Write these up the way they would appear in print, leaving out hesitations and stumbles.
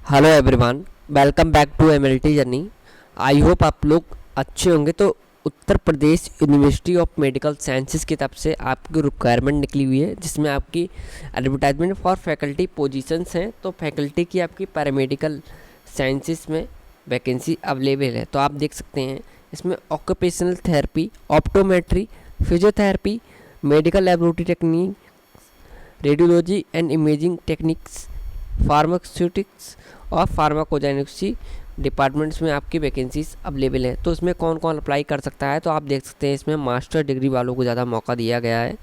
Hello everyone, welcome back to MLT journey. I hope आप लोग अच्छे होंगे। तो Uttar Pradesh university of medical sciences की तरफ से आपकी रिक्वायरमेंट निकली हुई है, जिसमें आपकी एडवर्टाइजमेंट फॉर फैकल्टी पोजीशंस हैं। तो फैकल्टी की आपकी पैरामेडिकल साइंसेज में वैकेंसी अवेलेबल है। तो आप देख सकते हैं इसमें occupational therapy, optometry, physiotherapy, medical laboratory technique, radiology and imaging techniques, pharmaceutics और फार्माकोजेनिक्सी डिपार्टमेंट्स में आपकी वैकेंसीज अवेलेबल है। तो इसमें कौन कौन अप्लाई कर सकता है, तो आप देख सकते हैं इसमें मास्टर डिग्री वालों को ज़्यादा मौका दिया गया है।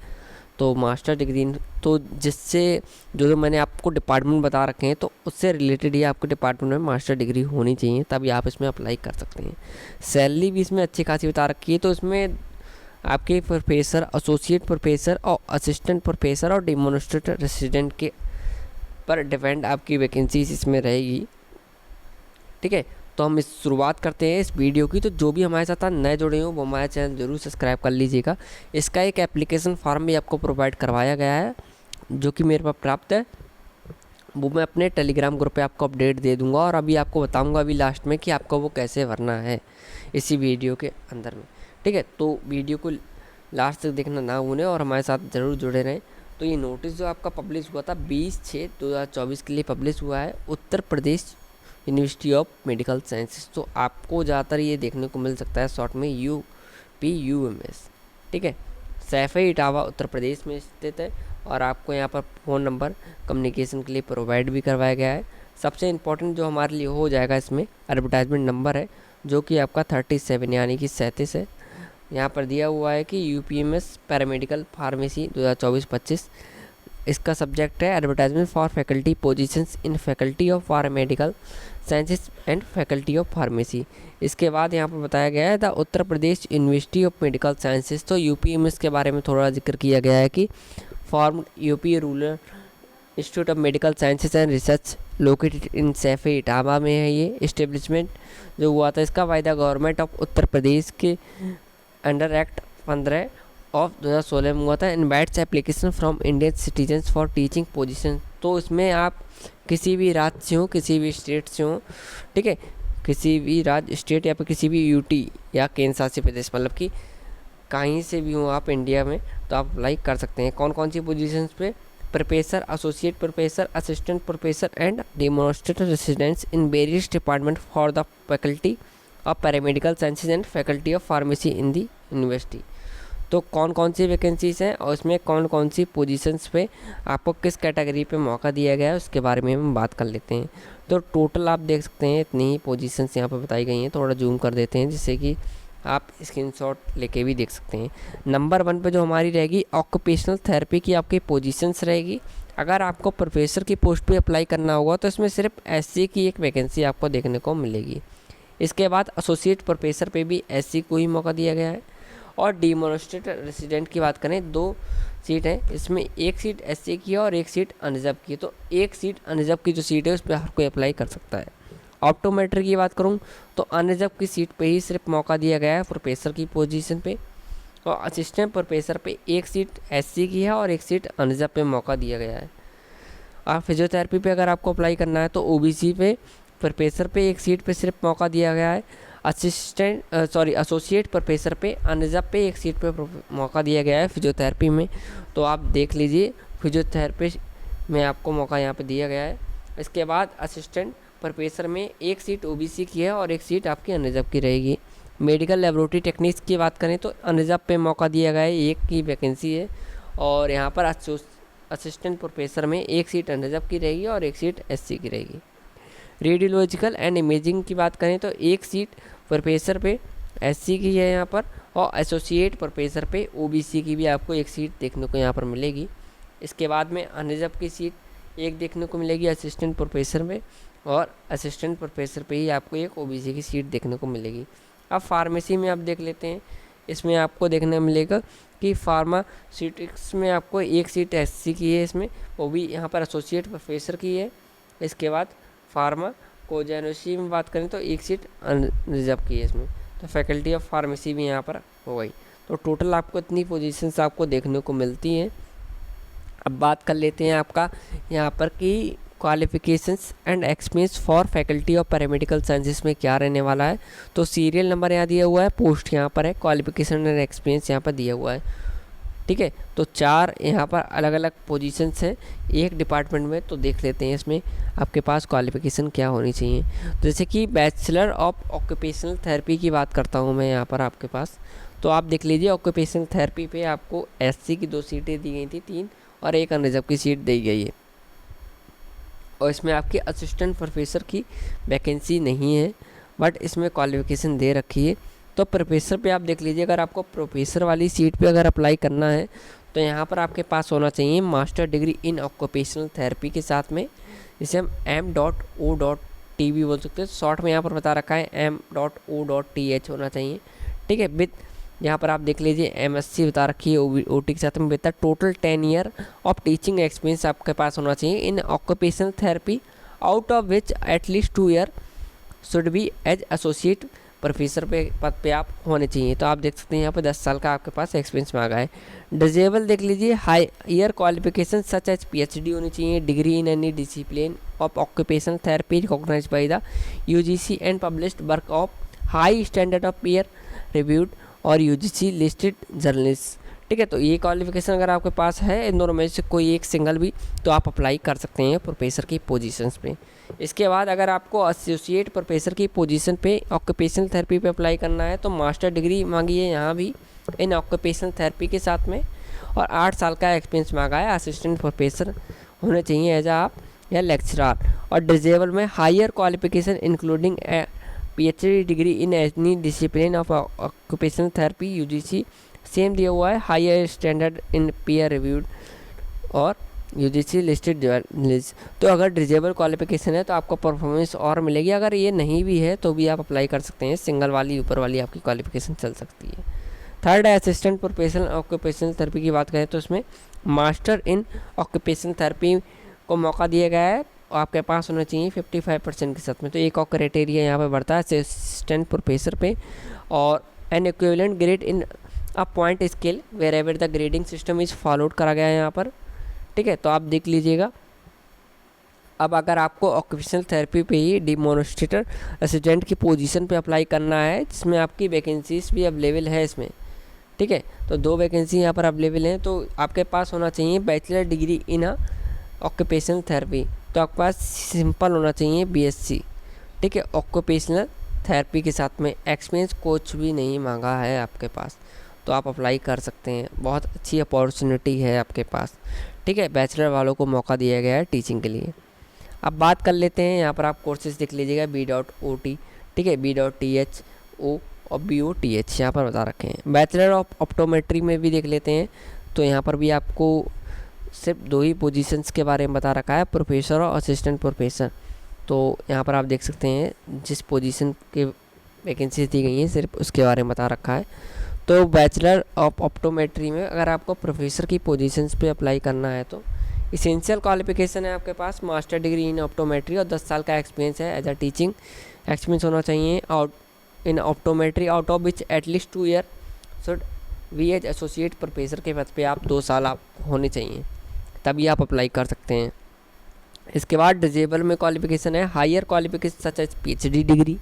तो मास्टर डिग्री तो जिससे जो मैंने आपको डिपार्टमेंट बता रखे हैं तो उससे रिलेटेड ही आपके डिपार्टमेंट में मास्टर डिग्री होनी चाहिए, तभी आप इसमें अप्लाई कर सकते हैं। सैलरी भी इसमें अच्छी खासी बता रखी है। तो इसमें आपके प्रोफेसर, एसोसिएट प्रोफेसर और असिस्टेंट प्रोफेसर और डेमोन्स्ट्रेटर रेसिडेंट के पर डिपेंड आपकी वैकेंसीज इसमें रहेगी। ठीक है, तो हम इस शुरुआत करते हैं इस वीडियो की। तो जो भी हमारे साथ नए जुड़े हो वो हमारे चैनल जरूर सब्सक्राइब कर लीजिएगा। इसका एक एप्लीकेशन फॉर्म भी आपको प्रोवाइड करवाया गया है, जो कि मेरे पास प्राप्त है। वो मैं अपने टेलीग्राम ग्रुप पे आपको अपडेट दे दूंगा और अभी आपको बताऊंगा अभी लास्ट में कि आपको वो कैसे भरना है इसी वीडियो के अंदर में। ठीक है, तो वीडियो को लास्ट तक देखना ना भूलें और हमारे साथ ज़रूर जुड़े रहें। तो ये नोटिस जो आपका पब्लिश हुआ था 20/6/2024 के लिए पब्लिश हुआ है, Uttar Pradesh university of medical sciences. तो आपको ज़्यादातर ये देखने को मिल सकता है शॉर्ट में UPUMS। ठीक है, सैफई इटावा उत्तर प्रदेश में स्थित है और आपको यहाँ पर फ़ोन नंबर कम्युनिकेशन के लिए प्रोवाइड भी करवाया गया है। सबसे इम्पोर्टेंट जो हमारे लिए हो जाएगा इसमें एडवर्टाइजमेंट नंबर है, जो कि आपका 37 यानी कि 37 है। यहाँ पर दिया हुआ है कि UPMS पैरामेडिकल फार्मेसी 2024-25 इसका सब्जेक्ट है advertisement for faculty positions in faculty of paramedical sciences and faculty of pharmacy. इसके बाद यहाँ पर बताया गया है the Uttar Pradesh university of medical sciences. तो UPMS के बारे में थोड़ा जिक्र किया गया है कि form UP rural institute of medical sciences and research located in Saifai Etawah में है। ये इस्टेब्लिशमेंट जो हुआ था इसका by the government of Uttar Pradesh के अंडर एक्ट 15 ऑफ 2016 में हुआ था। Invites application from Indian citizens for teaching position. तो इसमें आप किसी भी राज्य से हो, किसी भी स्टेट से हो, ठीक है, किसी भी राज्य, स्टेट या फिर किसी भी UT या केंद्र शासित प्रदेश, मतलब कि कहीं से भी हो आप इंडिया में, तो आप अप्लाई कर सकते हैं। कौन कौन सी पोजीशंस पे? Professor, associate professor, assistant professor and demonstrator residents in various department for the faculty of paramedical sciences and faculty of pharmacy in the university. तो कौन कौन सी वैकेंसीज हैं और उसमें कौन कौन सी पोजीशंस पे आपको किस कैटेगरी पे मौका दिया गया है उसके बारे में हम बात कर लेते हैं। तो टोटल आप देख सकते हैं इतनी ही पोजीशंस यहाँ पर बताई गई हैं। थोड़ा जूम कर देते हैं जिससे कि आप स्क्रीनशॉट लेके भी देख सकते हैं। नंबर 1 पे जो हमारी रहेगी ऑक्यूपेशनल थेरेपी की आपकी पोजीशंस रहेगी। अगर आपको प्रोफेसर की पोस्ट पे अप्लाई करना होगा तो इसमें सिर्फ SC की एक वैकेंसी आपको देखने को मिलेगी। इसके बाद एसोसिएट प्रोफेसर पे भी SC को ही मौका दिया गया है। और डेमोन्स्ट्रेटर रेसिडेंट की बात करें 2 सीट है, इसमें एक सीट SC की है और एक सीट अनरिजर्व की है। तो एक सीट अनरिजर्व की जो सीट है उस पर हर कोई अप्लाई कर सकता है। ऑप्टोमेट्री की बात करूं तो अनरिजर्व की सीट पे ही सिर्फ मौका दिया गया है प्रोफेसर की पोजीशन पे। और असिस्टेंट प्रोफेसर पे एक सीट SC की है और एक सीट अनरिजर्व पे मौका दिया गया है। और फिजियोथेरेपी पे अगर आपको अप्लाई करना है तो OBC पे प्रोफेसर पे एक सीट पे सिर्फ मौका दिया गया है। एसोसिएट प्रोफेसर पे अनरिजर्व पे एक सीट पे मौका दिया गया है फिजियोथेरेपी में। तो आप देख लीजिए फिजियोथेरेपी में आपको मौका यहाँ पे दिया गया है। इसके बाद असिस्टेंट प्रोफेसर में एक सीट OBC की है और एक सीट आपकी अनरिजर्व की रहेगी। मेडिकल लेबोरेटरी टेक्निक्स की बात करें तो अनरिजर्व पे मौका दिया गया है, एक की वैकेंसी है। और यहाँ पर असिस्टेंट प्रोफेसर में एक सीट अनरिजर्व की रहेगी और एक सीट SC की रहेगी। रेडियोलॉजिकल एंड इमेजिंग की बात करें तो एक सीट प्रोफेसर पे SC की है यहाँ पर, और एसोसिएट प्रोफेसर पे OBC की भी आपको एक सीट देखने को यहाँ पर मिलेगी। इसके बाद में अनरिजर्व की सीट एक देखने को मिलेगी असिस्टेंट प्रोफेसर में, और असिस्टेंट प्रोफेसर पे ही आपको एक OBC की सीट देखने को मिलेगी। अब फार्मेसी में आप देख लेते हैं, इसमें आपको देखने मिलेगा कि फार्मास्यूटिक्स में आपको एक सीट SC की है, इसमें वो भी यहाँ पर एसोसिएट प्रोफेसर की है। इसके बाद फार्माकोजेनिक्सी में बात करें तो एक सीट अनरिजर्व की है इसमें। तो फैकल्टी ऑफ फार्मेसी भी यहाँ पर हो गई। तो टोटल आपको इतनी पोजीशंस आपको देखने को मिलती हैं। अब बात कर लेते हैं आपका यहाँ पर कि qualifications and experience for faculty of paramedical sciences में क्या रहने वाला है, तो सीरियल नंबर यहाँ दिया हुआ है, पोस्ट यहाँ पर है, क्वालिफिकेशन एंड एक्सपीरियंस यहाँ पर दिया हुआ है। ठीक है, तो 4 यहाँ पर अलग अलग पोजीशंस हैं एक डिपार्टमेंट में। तो देख लेते हैं इसमें आपके पास क्वालिफिकेशन क्या होनी चाहिए। जैसे कि बैचलर ऑफ ऑक्यूपेशनल थेरेपी की बात करता हूँ मैं यहाँ पर आपके पास, तो आप देख लीजिए ऑक्यूपेशनल थेरेपी पे आपको एससी की 2 सीटें दी गई थी, 3 और 1 अनरिजर्व की सीट दी गई है। और इसमें आपकी असिस्टेंट प्रोफेसर की वैकेंसी नहीं है, बट इसमें क्वालिफिकेशन दे रखी है। तो प्रोफेसर पे आप देख लीजिए, अगर आपको प्रोफेसर वाली सीट पे अगर अप्लाई करना है तो यहाँ पर आपके पास होना चाहिए मास्टर डिग्री इन ऑक्यूपेशनल थेरेपी के साथ में, जिसे हम M.O.T भी बोल सकते हैं, शॉर्ट में यहाँ पर बता रखा है M.O.T होना चाहिए। ठीक है, विद यहाँ पर आप देख लीजिए MSc बता रखी है OT के साथ में, बेहतर total 10 year of teaching experience आपके पास होना चाहिए in occupational therapy, out of which at least 2 year should be as associate professor पे पद पे आप होने चाहिए। तो आप देख सकते हैं यहाँ पे 10 साल का आपके पास एक्सपीरियंस मांगा है। डिजेबल देख लीजिए, higher qualification such as PhD होनी चाहिए, degree in any discipline of occupational therapy recognized by the UGC and published work of high standard of peer reviewed और UGC लिस्टेड जर्नलिस्ट। ठीक है, तो ये क्वालिफिकेशन अगर आपके पास है इन दोनों में से कोई एक सिंगल भी, तो आप अप्लाई कर सकते हैं प्रोफेसर की पोजीशंस पे। इसके बाद अगर आपको एसोसिएट प्रोफेसर की पोजीशन पे ऑक्यूपेशनल थेरेपी पे अप्लाई करना है तो मास्टर डिग्री मांगी है यहाँ भी इन ऑक्यूपेशनल थेरेपी के साथ में, और 8 साल का एक्सपीरियंस मांगा है। असिस्टेंट प्रोफेसर होने चाहिए एज आप या लेक्चरर, और डिजेबल में higher qualification including PhD degree in any discipline of occupational therapy UGC same दिया हुआ है, higher standard in peer reviewed और UGC लिस्टेड जर्नलिस्ट। तो अगर डिजेबल क्वालिफिकेशन है तो आपको परफॉर्मेंस और मिलेगी, अगर ये नहीं भी है तो भी आप अप्लाई कर सकते हैं, सिंगल वाली ऊपर वाली आपकी क्वालिफिकेशन चल सकती है। थर्ड है असिस्टेंट प्रोफेशनल ऑक्यूपेशनल थेरेपी की बात करें तो उसमें मास्टर इन ऑक्यूपेशनल थेरेपी को मौका दिया गया है, आपके पास होना चाहिए 55% के साथ में। तो एक और क्राइटेरिया यहाँ पे बढ़ता है असिस्टेंट प्रोफेसर पे, और an equivalent grade in a point scale wherever the grading system is followed करा गया है यहाँ पर। ठीक है, तो आप देख लीजिएगा। अब अगर आपको ऑक्यूपेशनल थेरेपी पे ही डेमोन्स्ट्रेटर असिस्टेंट की पोजीशन पे अप्लाई करना है, जिसमें आपकी वैकेंसीज भी अवेलेबल है इसमें। ठीक है, तो 2 वैकेंसी यहाँ पर अवेलेबल हैं, तो आपके पास होना चाहिए bachelor degree in occupational therapy, तो आपके पास सिंपल होना चाहिए BSc। ठीक है, ऑक्यूपेशनल थेरेपी के साथ में एक्सपीरियंस कुछ भी नहीं मांगा है आपके पास, तो आप अप्लाई कर सकते हैं, बहुत अच्छी अपॉर्चुनिटी है आपके पास। ठीक है, बैचलर वालों को मौका दिया गया है टीचिंग के लिए। अब बात कर लेते हैं, यहाँ पर आप कोर्सेज देख लीजिएगा B.OT। ठीक है, B.THO और BOTH यहाँ पर बता रखे हैं। बैचलर ऑफ ऑप्टोमेट्री में भी देख लेते हैं, तो यहाँ पर भी आपको सिर्फ 2 ही पोजीशंस के बारे में बता रखा है, प्रोफेसर और असिस्टेंट प्रोफेसर। तो यहाँ पर आप देख सकते हैं जिस पोजीशन के वैकेंसीज दी गई हैं सिर्फ उसके बारे में बता रखा है। तो बैचलर ऑफ ऑप्टोमेट्री में अगर आपको प्रोफेसर की पोजीशंस पे अप्लाई करना है तो इसेंशियल क्वालिफिकेशन है आपके पास मास्टर डिग्री इन ऑप्टोमेट्री और 10 साल का एक्सपीरियंस है एज अ टीचिंग एक्सपीरियंस होना चाहिए out in optometry, out of which at least 2 year should be as associate professor के पद पे आप 2 साल आप होने चाहिए, तभी आप अप्लाई कर सकते हैं। इसके बाद डिजेबल में क्वालिफिकेशन है higher qualification such as PhD degree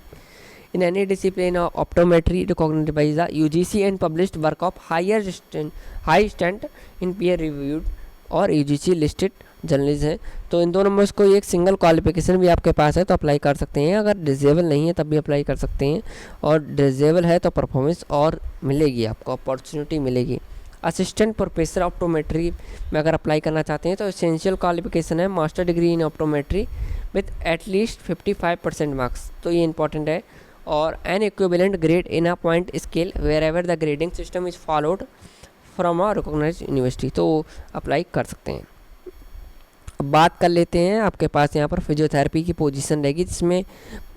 in any discipline of optometry recognized by the UGC and published work of high stand in peer reviewed और UGC listed जर्नलिस्ट हैं। तो इन दोनों में कोई एक सिंगल क्वालिफिकेशन भी आपके पास है तो अप्लाई कर सकते हैं, अगर डिजेबल नहीं है तब भी अप्लाई कर सकते हैं, और डिजेबल है तो परफॉर्मेंस और मिलेगी, आपको अपॉर्चुनिटी मिलेगी। असिस्टेंट प्रोफेसर ऑप्टोमेट्री में अगर अप्लाई करना चाहते हैं तो एसेंशियल क्वालिफिकेशन है master degree in optometry with at least 55% marks, तो ये इंपॉर्टेंट है, और an equivalent grade in a point scale wherever the grading system is followed from a recognized university, तो अप्लाई कर सकते हैं। अब बात कर लेते हैं, आपके पास यहाँ पर फिजियोथेरेपी की पोजीशन रहेगी जिसमें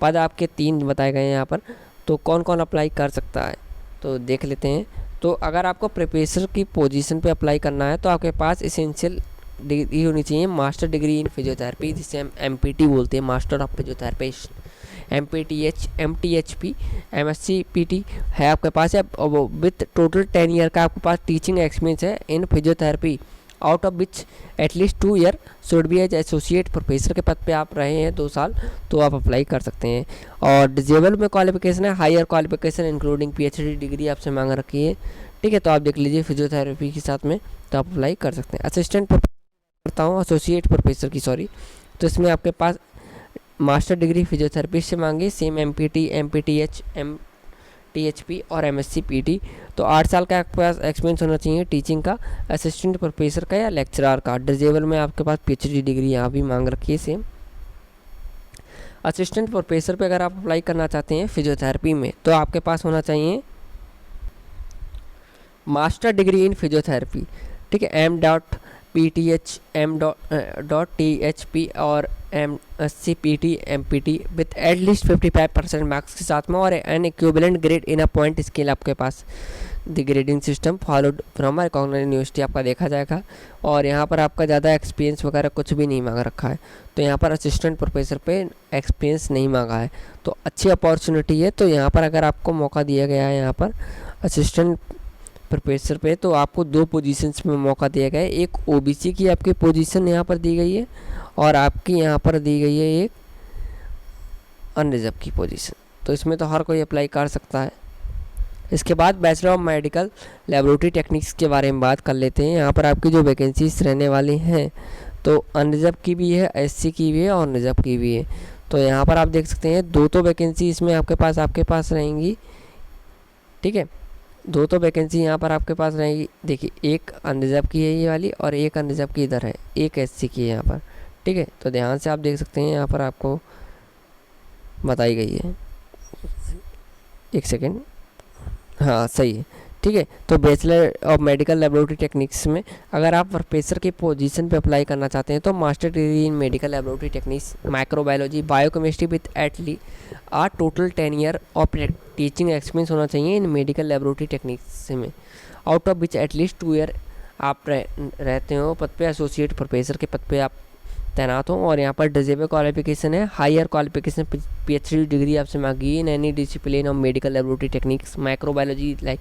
पद आपके 3 बताए गए हैं यहाँ पर, तो कौन कौन अप्लाई कर सकता है तो देख लेते हैं। तो अगर आपको प्रोफेसर की पोजीशन पे अप्लाई करना है तो आपके पास एसेंशियल डिग्री होनी चाहिए मास्टर डिग्री इन फिजियोथेरेपी, जिसे हम MPT बोलते हैं, master of physiotherapist, MPTH, MTHP, MSc PT है आपके पास है, विथ टोटल 10 ईयर का आपके पास टीचिंग एक्सपीरियंस है in physiotherapy, out of which at least 2 year should be as associate professor के पद पे आप रहे हैं 2 साल, तो आप अप्लाई कर सकते हैं। और डिजेबल में क्वालिफिकेशन है higher qualification including PhD degree आपसे मांग रखी है, ठीक है। तो आप देख लीजिए फिजियोथेरेपी के साथ में, तो आप अप्लाई कर सकते हैं। असिस्टेंट करता हूँ एसोसिएट प्रोफेसर की, सॉरी, तो इसमें आपके पास मास्टर डिग्री फिजियोथेरेपी से मांगी, सेम एमपीटी, एमपीटीएच, एमटीएचपी और एमएससी पीटी। तो 8 साल का आपके पास एक्सपीरियंस होना चाहिए टीचिंग का, असिस्टेंट प्रोफेसर का या लेक्चरर का। डिजेबल में आपके पास पीएचडी डिग्री यहाँ भी मांग रखी है सेम। असिस्टेंट प्रोफेसर पे अगर आप अप्लाई करना चाहते हैं फिजियोथेरेपी में, तो आपके पास होना चाहिए मास्टर डिग्री इन फिजियोथेरेपी, ठीक है, M.PTH, M.THP और MSCPT MPT with at least 55% marks के साथ में, और an equivalent grade in a point scale आपके पास the grading system followed from recognised university आपका देखा जाएगा। और यहाँ पर आपका ज़्यादा एक्सपीरियंस वगैरह कुछ भी नहीं मांग रखा है, तो यहाँ पर असिस्टेंट प्रोफेसर पे एक्सपीरियंस नहीं मांगा है, तो अच्छी अपॉर्चुनिटी है। तो यहाँ पर अगर आपको मौका दिया गया है यहाँ पर असिस्टेंट प्रोफेसर पे, तो आपको 2 पोजीशंस में मौका दिया गया है। एक ओबीसी की आपकी पोजीशन यहाँ पर दी गई है, और आपकी यहाँ पर दी गई है एक अनरिजर्व की पोजीशन। तो इसमें तो हर कोई अप्लाई कर सकता है। इसके बाद bachelor of medical laboratory techniques के बारे में बात कर लेते हैं। यहाँ पर आपकी जो वैकेंसीज रहने वाली हैं, तो अनरिजर्व की भी है, एससी की भी है और रिजर्व की भी है। तो यहाँ पर आप देख सकते हैं 2 तो वैकेंसी इसमें आपके पास रहेंगी, ठीक है, 2 तो वैकेंसी यहाँ पर आपके पास रहेगी। देखिए, एक अनरिजर्व की है ये वाली, और एक अनरिजर्व की इधर है, एक एससी की है यहाँ पर, ठीक है। तो ध्यान से आप देख सकते हैं यहाँ पर आपको बताई गई है। एक सेकेंड, हाँ सही है, ठीक है। तो bachelor of medical laboratory techniques में अगर आप प्रोफेसर की पोजीशन पे अप्लाई करना चाहते हैं, तो master degree in medical laboratory techniques, microbiology, biochemistry with at least total 10 year of teaching experience होना चाहिए इन मेडिकल लेबोरेटरी टेक्निक्स में, out of which at least 2 year आप रहते हो पद पे, एसोसिएट प्रोफेसर के पद पे आप तैनात हो। और यहाँ पर डिजेबल क्वालिफिकेशन है हायर क्वालिफिकेशन पीएचडी डिग्री आपसे मांगी इन any discipline of medical laboratory techniques, microbiology like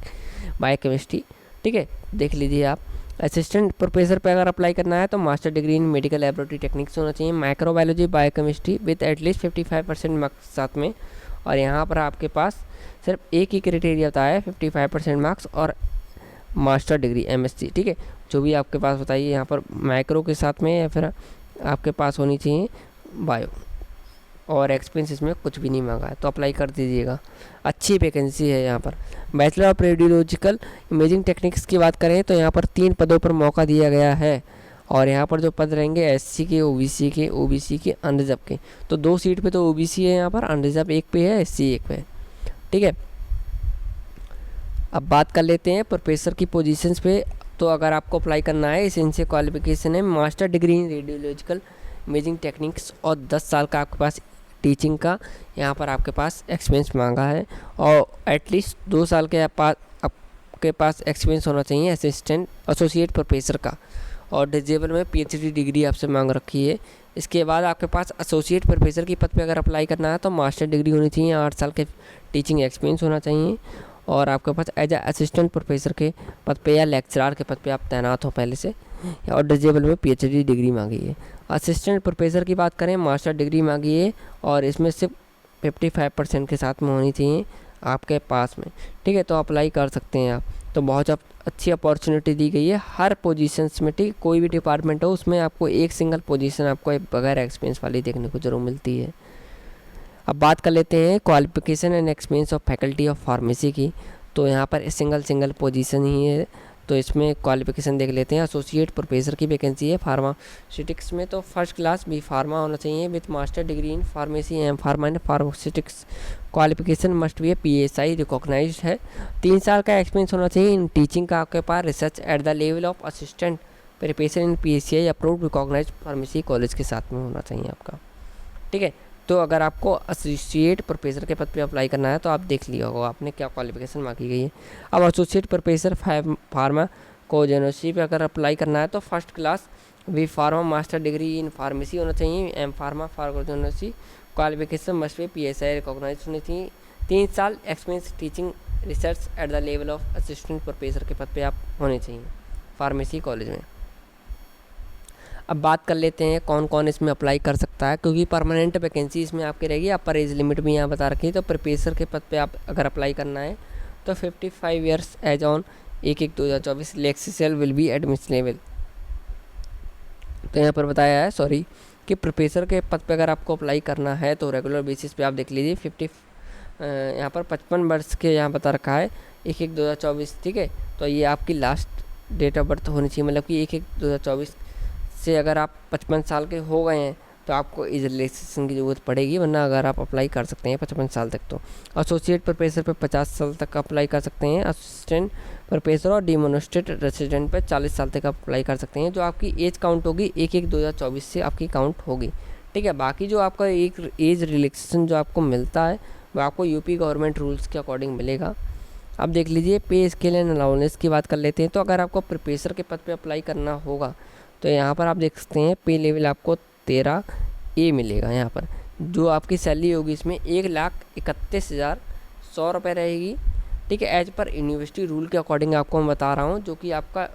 biochemistry, ठीक है। देख लीजिए आप असिस्टेंट प्रोफेसर पे अगर अप्लाई करना है, तो मास्टर डिग्री इन मेडिकल लेबोरेटरी टेक्निक्स होना चाहिए, microbiology, biochemistry with at least 55% marks साथ में। और यहाँ पर आपके पास सिर्फ एक ही क्राइटेरिया होता है 55% मार्क्स और मास्टर डिग्री एमएससी, ठीक है। जो भी आपके पास बताइए यहाँ पर माइक्रो के साथ में, या फिर आपके पास होनी चाहिए बायो, और एक्सपीरियंस इसमें कुछ भी नहीं मांगा है, तो अप्लाई कर दीजिएगा। अच्छी वैकेंसी है यहाँ पर। Bachelor of radiological imaging techniques की बात करें, तो यहाँ पर 3 पदों पर मौका दिया गया है, और यहाँ पर जो पद रहेंगे एससी के, ओबीसी के, अनरिजर्व के। तो 2 सीट पे तो ओबीसी है यहाँ पर, अनरिजर्व एक पे है, एससी एक पे है, ठीक है। अब बात कर लेते हैं प्रोफेसर की पोजीशंस पे। तो अगर आपको अप्लाई करना है, इनसे क्वालिफिकेशन है मास्टर डिग्री इन रेडियोलॉजिकल इमेजिंग टेक्निक्स, और 10 साल का आपके पास टीचिंग का यहाँ पर आपके पास एक्सपीरियंस मांगा है, और एटलीस्ट 2 साल के आपके पास एक्सपीरियंस होना चाहिए असिस्टेंट एसोसिएट प्रोफेसर का, और डिजेबल में पीएचडी डिग्री आपसे मांग रखी है। इसके बाद आपके पास एसोसिएट प्रोफेसर की पद पे अगर अप्लाई करना है, तो मास्टर डिग्री होनी चाहिए, 8 साल के टीचिंग एक्सपीरियंस होना चाहिए, और आपके पास एज ए असिस्टेंट प्रोफेसर के पद पे या लेक्चरर के पद पे आप तैनात हो पहले से, और डिजेबल में पीएचडी डिग्री मांगी है। असिस्टेंट प्रोफेसर की बात करें, मास्टर डिग्री मांगी है, और इसमें सिर्फ 55% के साथ में होनी चाहिए आपके पास में, ठीक है। तो अप्लाई कर सकते हैं आप। तो बहुत अच्छी अपॉर्चुनिटी दी गई है हर पोजीशंस में, ठीक, कोई भी डिपार्टमेंट हो उसमें आपको एक सिंगल पोजीशन आपको बगैर एक्सपीरियंस वाली देखने को जरूर मिलती है। अब बात कर लेते हैं qualification and experience of faculty of pharmacy की। तो यहाँ पर सिंगल पोजीशन ही है, तो इसमें क्वालिफिकेशन देख लेते हैं। एसोसिएट प्रोफेसर की वैकेंसी है फार्मास्यूटिक्स में, तो फर्स्ट क्लास बी फार्मा होना चाहिए with master degree in pharmacy, M pharma and pharmaceutics. Qualification must be PSI recognized है। 3 साल का एक्सपीरियंस होना चाहिए इन टीचिंग का आपके पास, research at the level of assistant preparation in PCI approved recognised pharmacy college के साथ में होना चाहिए आपका, ठीक है। तो अगर आपको एसोसिएट प्रोफेसर के पद पे अप्लाई करना है, तो आप देख लिया होगा आपने क्या क्वालिफिकेशन मांगी गई है। अब एसोसिएट प्रोफेसर फार्मा को जेनोसी पे अगर अप्लाई करना है, तो first class B pharma master degree in pharmacy होना चाहिए, M pharma pharmacognosy. Qualification must be PSI recognise होनी चाहिए। 3 साल experience teaching research at the level of assistant professor के पद पे आप होने चाहिए फार्मेसी कॉलेज में। अब बात कर लेते हैं कौन कौन इसमें अप्लाई कर सकता है, क्योंकि परमानेंट वैकेंसी इसमें आपकी रहेगी। अपर एज लिमिट भी यहाँ बता रखी है। तो प्रोफेसर के पद पे आप अगर अप्लाई करना है तो 55 ईयर्स एज ऑन 1/1/2024 लेक्सियल विल बी एडमिशनेबल। तो यहाँ पर बताया है सॉरी कि प्रोफेसर के पद पे अगर आपको अप्लाई करना है तो रेगुलर बेसिस पे आप देख लीजिए 50 यहाँ पर 55 वर्ष के यहाँ बता रखा है 1/1/2024, ठीक है। तो ये आपकी लास्ट डेट ऑफ बर्थ होनी चाहिए, मतलब कि 1/1/2024 से अगर आप 55 साल के हो गए हैं तो आपको एज रिलैक्सेशन की ज़रूरत पड़ेगी, वरना अगर आप अप्लाई कर सकते हैं 55 साल तक। तो एसोसिएट प्रोफेसर पे 50 साल तक अप्लाई कर सकते हैं, असिस्टेंट प्रोफेसर और डिमोनिस्ट्रेट रेसिडेंट पे 40 साल तक अप्लाई कर सकते हैं। जो आपकी एज काउंट होगी 1/1/2024 से आपकी काउंट होगी, ठीक है। बाकी जो आपका एक एज रिलैक्सेशन जो आपको मिलता है वो आपको यूपी गवर्नमेंट रूल्स के अकॉर्डिंग मिलेगा। अब देख लीजिए पे स्केल एंड अलाउंस की बात कर लेते हैं। तो अगर आपको प्रोफेसर के पद पे अप्लाई करना होगा तो यहाँ पर आप देख सकते हैं पे लेवल आपको 13A मिलेगा। यहाँ पर जो आपकी सैलरी होगी इसमें 1,31,100 रुपये रहेगी, ठीक है। एज पर यूनिवर्सिटी रूल के अकॉर्डिंग आपको मैं बता रहा हूँ, जो कि आपका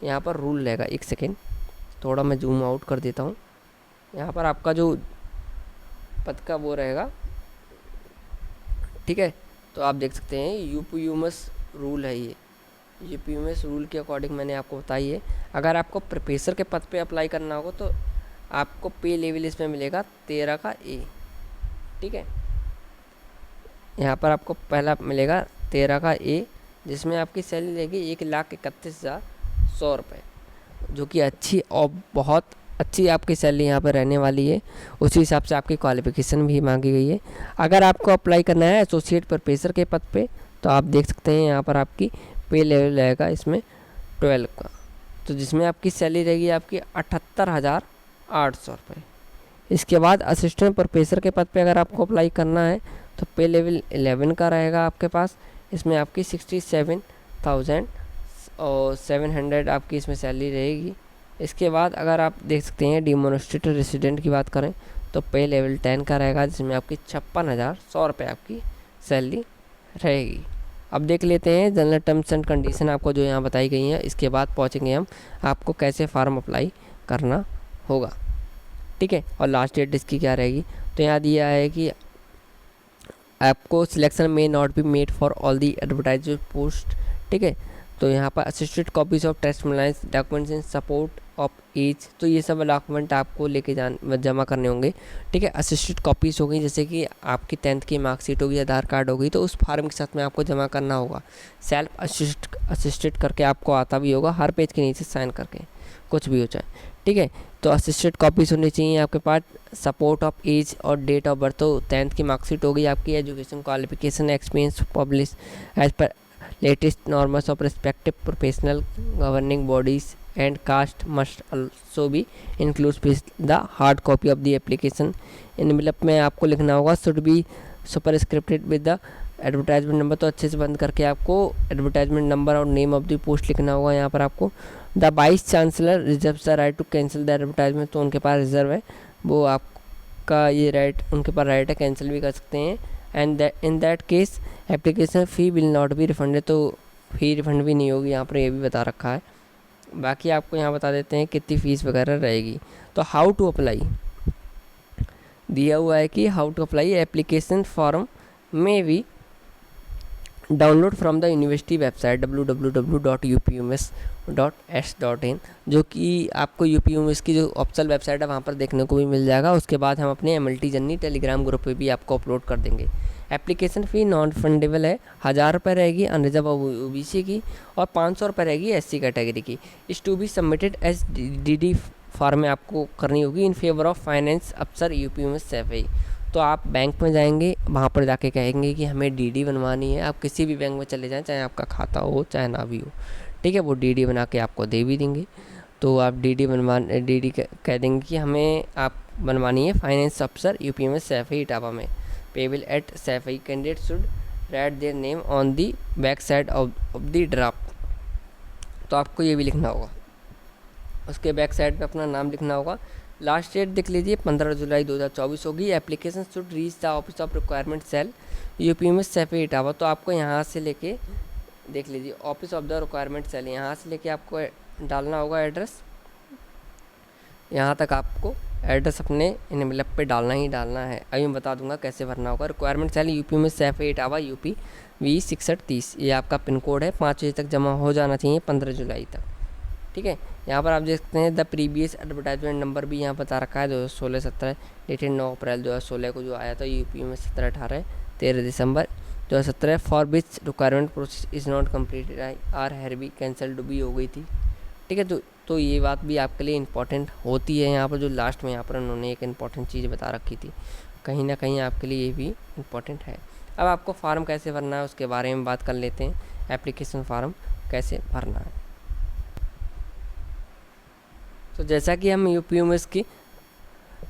यहाँ पर रूल रहेगा। एक सेकेंड, थोड़ा मैं जूम आउट कर देता हूँ। यहाँ पर आपका जो पद का वो रहेगा, ठीक है। तो आप देख सकते हैं यूपीयूएमएस रूल है ये, यूपीयूएमएस रूल के अकॉर्डिंग मैंने आपको बताई है। अगर आपको प्रोफेसर के पद पे अप्लाई करना होगा तो आपको पे लेवल इसमें मिलेगा 13A, ठीक है। यहाँ पर आपको पहला मिलेगा 13A, जिसमें आपकी सैलरी रहेगी 1,31,100 रुपये, जो कि अच्छी और बहुत अच्छी आपकी सैलरी यहाँ पर रहने वाली है। उसी हिसाब से आपकी क्वालिफ़िकेशन भी मांगी गई है। अगर आपको अप्लाई करना है एसोसिएट प्रोफेसर के पद पे तो आप देख सकते हैं यहाँ पर आपकी पे लेवल रहेगा इसमें 12 का, तो जिसमें आपकी सैलरी रहेगी आपकी 78,800 रुपये। इसके बाद असिस्टेंट प्रोफेसर के पद पे अगर आपको अप्लाई करना है तो पे लेवल 11 का रहेगा आपके पास। इसमें आपकी 67,700 आपकी इसमें सैलरी रहेगी। इसके बाद अगर आप देख सकते हैं डिमोनिस्ट्रेटर रेसिडेंट की बात करें तो पे लेवल 10 का रहेगा, जिसमें आपकी 56,100 रुपये आपकी सैलरी रहेगी। अब देख लेते हैं जनरल टर्म्स एंड कंडीशन आपको जो यहाँ बताई गई हैं। इसके बाद पहुँचेंगे हम आपको कैसे फॉर्म अप्लाई करना होगा, ठीक है, और लास्ट डेट इसकी क्या रहेगी। तो यहाँ दिया है कि आपको सिलेक्शन में not be made for all the advertise post, ठीक है। तो यहाँ पर attested copies of testimonials documents in support of age, तो ये सब डॉक्यूमेंट आपको लेके जमा करने होंगे, ठीक है। असिस्टेड कॉपीज़ होगी, जैसे कि आपकी 10th की मार्कशीट होगी, आधार कार्ड होगी, तो उस फार्म के साथ में आपको जमा करना होगा। सेल्फ असिस्टेड करके आपको आता भी होगा, हर पेज के नीचे साइन करके, कुछ भी हो जाए, ठीक है। तो असिस्टेड कॉपीज़ होनी चाहिए आपके पास। सपोर्ट ऑफ एज और डेट ऑफ बर्थ, तो 10th की मार्कशीट होगी, आपकी education qualification experience publish as पर latest norms of respective professional governing bodies and caste must also be includes with the hard copy of the application. Envelope में आपको लिखना होगा should be superscripted with the advertisement number, तो अच्छे से बंद करके आपको एडवर्टाइजमेंट नंबर और नेम ऑफ द पोस्ट लिखना होगा। यहाँ पर आपको the vice chancellor reserve the right to cancel the advertisement, तो उनके पास रिजर्व है, वो आपका ये राइट, उनके पास राइट है, कैंसिल भी कर सकते हैं। And in that case application fee will not be refunded, तो फी रिफंड भी नहीं होगी, यहाँ पर ये भी बता रखा है। बाकी आपको यहाँ बता देते हैं कितनी फ़ीस वगैरह रहेगी। तो हाउ टू अप्लाई दिया हुआ है कि how to apply application form में भी download from the university website www.upums.s.in, जो कि आपको यूपीयूएमएस की जो ऑफिशियल वेबसाइट है वहाँ पर देखने को भी मिल जाएगा। उसके बाद हम अपने एमएलटी जर्नी टेलीग्राम ग्रुप पे भी आपको अपलोड कर देंगे। एप्लीकेशन फ़ी नॉन फंडेबल है, 1000 रुपये रहेगी अनरिजर्व ओबीसी की, और 500 रुपये रहेगी एससी कैटेगरी की। Is to be submitted S D form में आपको करनी होगी इन फेवर ऑफ फाइनेंस अफसर यूपीयूएमएस सैफई। तो आप बैंक में जाएंगे, वहाँ पर जाके कहेंगे कि हमें डीडी बनवानी है। आप किसी भी बैंक में चले जाएं, चाहे आपका खाता हो चाहे ना भी हो, ठीक है, वो डीडी बना के आपको दे भी देंगे। तो आप डीडी कह देंगे कि हमें आप बनवानी है फाइनेंस अफसर यूपीएमएस सैफई इटावा में, payable eight Saifai. Candidate should write their name on the back side of the draft, तो आपको ये भी लिखना होगा, उसके बैक साइड पे अपना नाम लिखना होगा। लास्ट डेट देख लीजिए 15 जुलाई 2024 होगी। Application should reach the office of requirement cell UPMS Saifai Etawah, तो आपको यहाँ से लेके देख लीजिए office of the requirement cell, यहाँ से लेके आपको डालना होगा एड्रेस। यहाँ तक आपको एड्रेस अपने एनवेलप पे डालना ही डालना है। अभी मैं बता दूंगा कैसे भरना होगा। रिक्वायरमेंट चाहे यूपी में सैफ इटावा यूपी 20 6130 ये आपका पिन कोड है। 5 बजे तक जमा हो जाना चाहिए 15 जुलाई तक, ठीक है। यहाँ पर आप देख सकते हैं द प्रीवियस एडवर्टाइजमेंट नंबर भी यहाँ बता रखा है 2016-17 डेटेड 9 अप्रैल 2016 को जो आया था यूपी में 17-18 13 December 2017 for which requirement process is not completed are hereby cancelled भी हो गई थी, ठीक है। तो ये बात भी आपके लिए इम्पॉर्टेंट होती है। यहाँ पर जो लास्ट में यहाँ पर उन्होंने एक इम्पॉर्टेंट चीज़ बता रखी थी, कहीं ना कहीं आपके लिए ये भी इम्पॉर्टेंट है। अब आपको फार्म कैसे भरना है उसके बारे में बात कर लेते हैं। एप्लीकेशन फार्म कैसे भरना है, तो जैसा कि हम यूपीएमएस की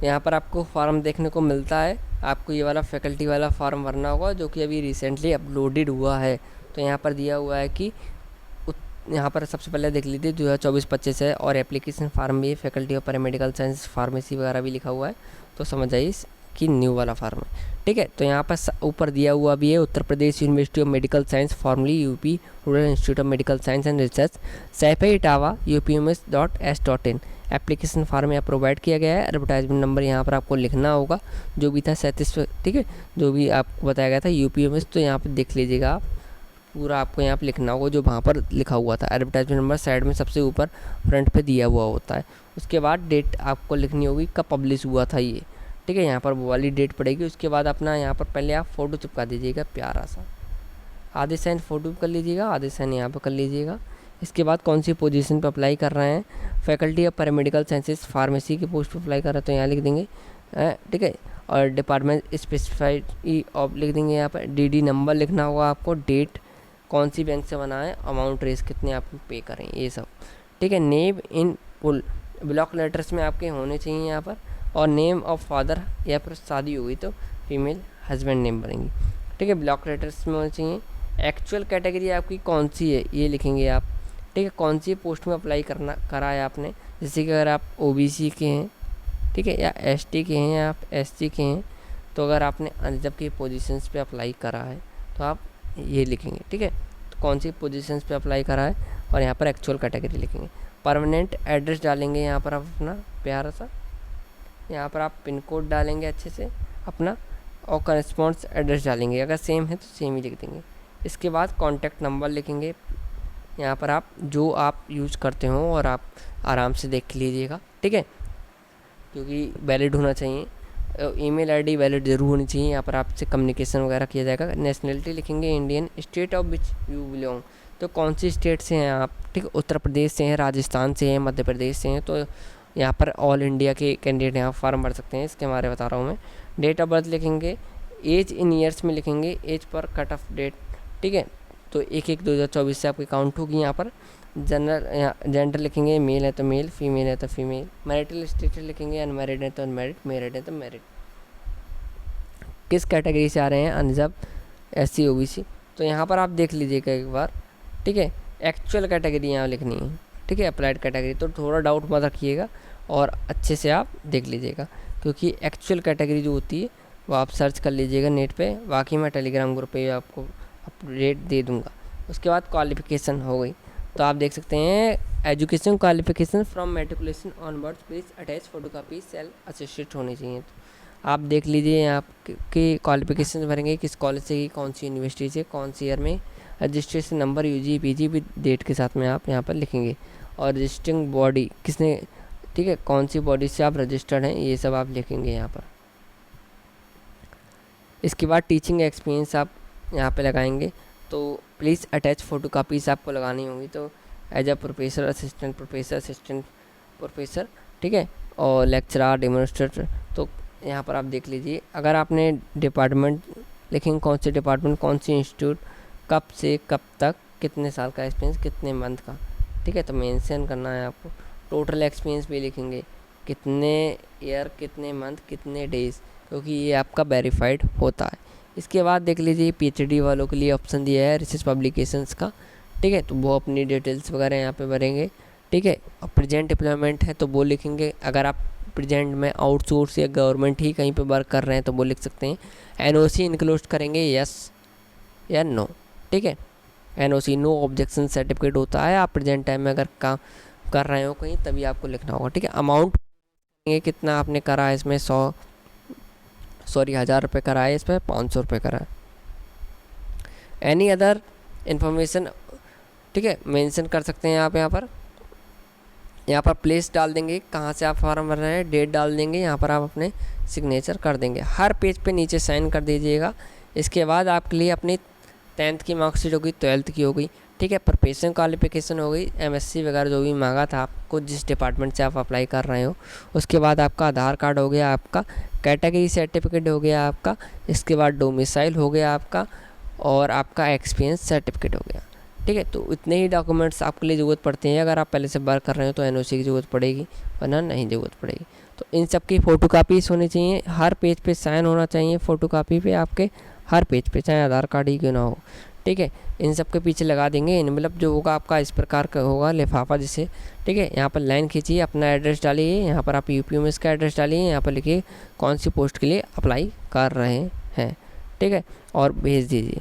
यहाँ पर आपको फार्म देखने को मिलता है। आपको ये वाला फैकल्टी वाला फार्म भरना होगा जो कि अभी रिसेंटली अपलोडेड हुआ है। तो यहाँ पर दिया हुआ है कि यहाँ पर सबसे पहले देख लीजिए 2024-25 है, और एप्लीकेशन फार्म भी faculty of paramedical science pharmacy वगैरह भी लिखा हुआ है, तो समझ आइए कि न्यू वाला फार्म है, ठीक है। तो यहाँ पर ऊपर दिया हुआ भी है Uttar Pradesh university of medical science formerly UP rural institute of medical science and research Saifai Etawah UPMS.S.in application form यहाँ प्रोवाइड किया गया है। एडवर्टाइजमेंट नंबर यहाँ पर आपको लिखना होगा जो भी था 37, ठीक है, जो भी आपको बताया गया था UPMS। तो यहाँ पर देख लीजिएगा आप पूरा आपको यहाँ पर लिखना होगा जो वहाँ पर लिखा हुआ था। एडवर्टाइजमेंट नंबर साइड में सबसे ऊपर फ्रंट पे दिया हुआ होता है। उसके बाद डेट आपको लिखनी होगी कब पब्लिश हुआ था ये, ठीक है। यहाँ पर वो वाली डेट पड़ेगी। उसके बाद अपना यहाँ पर पहले आप फ़ोटो चिपका दीजिएगा प्यारा सा, आधे साइन फ़ोटो कर लीजिएगा, आधे साइन यहाँ पर कर लीजिएगा। इसके बाद कौन सी पोजीशन पे अप्लाई कर रहे हैं, faculty of paramedical sciences pharmacy की पोस्ट पे अप्लाई कर रहे हैं तो यहाँ लिख देंगे, ठीक है। और डिपार्टमेंट स्पेसिफाइड ऑफ लिख देंगे। यहाँ पर DD नंबर लिखना होगा आपको, डेट कौन सी बैंक से बना है, अमाउंट रेस कितने आप पे करें, ये सब, ठीक है। Name in full block letters में आपके होने चाहिए यहाँ पर, और नेम ऑफ फादर या फिर शादी हुई तो फीमेल हस्बैंड नेम बनेंगी, ठीक है। ब्लॉक लेटर्स में होने चाहिए। एक्चुअल कैटेगरी आपकी कौन सी है ये लिखेंगे आप, ठीक है। कौन सी पोस्ट में अप्लाई करा है आपने, जैसे कि अगर आप OBC के हैं, ठीक है, या ST के हैं या आप SC के हैं, तो अगर आपने अनरिजर्व की पोजीशंस पे अप्लाई करा है तो आप ये लिखेंगे, ठीक है। तो कौन सी पोजीशंस पे अप्लाई करा है और यहाँ पर एक्चुअल कैटेगरी लिखेंगे। परमानेंट एड्रेस डालेंगे यहाँ पर आप अपना प्यारा सा, यहाँ पर आप पिन कोड डालेंगे अच्छे से अपना, और करस्पॉन्ड्स एड्रेस डालेंगे, अगर सेम है तो सेम ही लिख देंगे। इसके बाद कॉन्टैक्ट नंबर लिखेंगे यहाँ पर आप जो आप यूज़ करते हो, और आप आराम से देख लीजिएगा, ठीक है, क्योंकि वैलिड होना चाहिए। ईमेल आईडी वैलिड ज़रूर होनी चाहिए। यहाँ पर आपसे कम्युनिकेशन वगैरह किया जाएगा। नेशनलिटी लिखेंगे Indian, state of which you belong, तो कौन सी स्टेट से हैं आप, ठीक है। उत्तर प्रदेश से हैं, राजस्थान से हैं, मध्य प्रदेश से हैं, तो यहाँ पर ऑल इंडिया के कैंडिडेट यहाँ फॉर्म भर सकते हैं, इसके बारे में बता रहा हूँ मैं। डेट ऑफ बर्थ लिखेंगे, एज इन ईयर्स में लिखेंगे, as per cut off date, ठीक है। तो 1/1/2024 से आपकी काउंट होगी। यहाँ पर जेंडर लिखेंगे, मेल है तो मेल, फीमेल है तो फीमेल। मैरिटल स्टेटस लिखेंगे, अनमैरिड है तो अनमैरिड, मैरिड है तो मैरिड। किस कैटेगरी से आ रहे हैं, अनरिजर्व, SC OBC, तो यहाँ पर आप देख लीजिएगा एक बार, ठीक है। एक्चुअल कैटेगरी यहाँ लिखनी है, ठीक है। अप्लाइड कैटेगरी तो थोड़ा डाउट मत रखिएगा और अच्छे से आप देख लीजिएगा, क्योंकि एक्चुअल कैटेगरी जो होती है वो आप सर्च कर लीजिएगा नेट पे। बाकी मैं टेलीग्राम ग्रुप पे आपको अपडेट दे दूँगा। उसके बाद क्वालिफ़िकेशन हो गई, तो आप देख सकते हैं education qualification from matriculation onwards please attach photocopy self attested होनी चाहिए। तो आप देख लीजिए आपके क्वालिफ़िकेशन भरेंगे, किस कॉलेज से, कौन सी यूनिवर्सिटी से, कौन सी ईयर में, registration number UG PG with date के साथ में आप यहाँ पर लिखेंगे, और रजिस्टरिंग बॉडी किसने, ठीक है, कौन सी बॉडी से आप रजिस्टर्ड हैं, ये सब आप लिखेंगे यहाँ पर। इसके बाद टीचिंग एक्सपीरियंस आप यहाँ पे लगाएंगे, तो प्लीज़ अटैच फोटो कापीज आपको लगानी होगी। तो as a professor, assistant professor, ठीक है, और लेक्चरर, डेमोन्स्ट्रेटर, तो यहाँ पर आप देख लीजिए। अगर आपने डिपार्टमेंट लिखेंगे, कौन से डिपार्टमेंट, कौन सी इंस्टीट्यूट, कब से कब तक, कितने साल का एक्सपीरियंस, कितने मंथ का, ठीक है, तो मेंशन करना है आपको। टोटल एक्सपीरियंस भी लिखेंगे, कितने ईयर, कितने मंथ, कितने डेज़, क्योंकि ये आपका वेरीफाइड होता है। इसके बाद देख लीजिए PhD वालों के लिए ऑप्शन दिया है रिसर्च पब्लिकेशंस का, ठीक है, तो वो अपनी डिटेल्स वगैरह यहाँ पे भरेंगे, ठीक है। और प्रेजेंट एम्प्लॉयमेंट है तो वो लिखेंगे, अगर आप प्रेजेंट में आउटसोर्स या गवर्नमेंट ही कहीं पे वर्क कर रहे हैं तो वो लिख सकते हैं। NOC इंक्लूड करेंगे, यस या नो, ठीक है। NOC नो ऑब्जेक्शन सर्टिफिकेट होता है, आप प्रेजेंट टाइम में अगर काम कर रहे हो कहीं तभी आपको लिखना होगा, ठीक है। अमाउंट ये कितना आपने करा है इसमें, 1000 रुपये करा है, इस पर 500 रुपये करा है। एनी अदर इन्फॉर्मेशन, ठीक है, मेंशन कर सकते हैं आप। यहाँ पर प्लेस डाल देंगे, कहाँ से आप फॉर्म भर रहे हैं, डेट डाल देंगे, यहाँ पर आप अपने सिग्नेचर कर देंगे। हर पेज पे नीचे साइन कर दीजिएगा। इसके बाद आपके लिए अपनी 10th की मार्कशीट हो गई, 12th की हो गई, ठीक है, प्रोफेशनल क्वालिफिकेशन हो गई, MSc वगैरह जो भी मांगा था आपको, जिस डिपार्टमेंट से आप अप्लाई कर रहे हो। उसके बाद आपका आधार कार्ड हो गया, आपका कैटेगरी सर्टिफिकेट हो गया आपका, इसके बाद डोमिसाइल हो गया आपका, और आपका एक्सपीरियंस सर्टिफिकेट हो गया, ठीक है। तो इतने ही डॉक्यूमेंट्स आपके लिए ज़रूरत पड़ते हैं। अगर आप पहले से वर्क कर रहे हो तो NOC की ज़रूरत पड़ेगी, वरना नहीं ज़रूरत पड़ेगी। तो इन सब की फ़ोटोकॉपीज़ होनी चाहिए, हर पेज पे साइन होना चाहिए फ़ोटोकॉपी पे आपके, हर पेज पे, चाहे आधार कार्ड ही क्यों ना हो, ठीक है। इन सब के पीछे लगा देंगे एनवेलप जो होगा आपका, इस प्रकार का होगा लिफाफा जिसे, ठीक है। यहाँ पर लाइन खींचिए, अपना एड्रेस डालिए, यहाँ पर आप UP में इसका एड्रेस डालिए, यहाँ पर लिखिए कौन सी पोस्ट के लिए अप्लाई कर रहे हैं, ठीक है, और भेज दीजिए।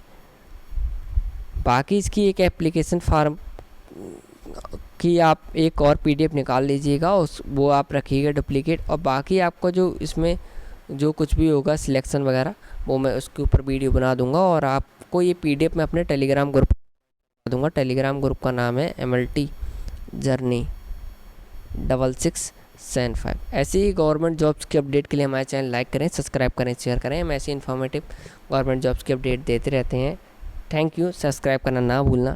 बाकी इसकी एक एप्लीकेशन फॉर्म की आप एक और PDF निकाल लीजिएगा, वो आप रखिएगा डुप्लीकेट। और बाकी आपको जो इसमें जो कुछ भी होगा सिलेक्शन वगैरह, वो मैं उसके ऊपर वीडियो बना दूंगा, और आपको ये PDF मैं अपने टेलीग्राम ग्रुप बना दूंगा। टेलीग्राम ग्रुप का नाम है MLT जर्नी 6675। ऐसे ही गवर्नमेंट जॉब्स की अपडेट के लिए हमारे चैनल लाइक करें, सब्सक्राइब करें, शेयर करें। हम ऐसे इन्फॉर्मेटिव गवर्नमेंट जॉब्स की अपडेट देते रहते हैं। थैंक यू, सब्सक्राइब करना ना भूलना।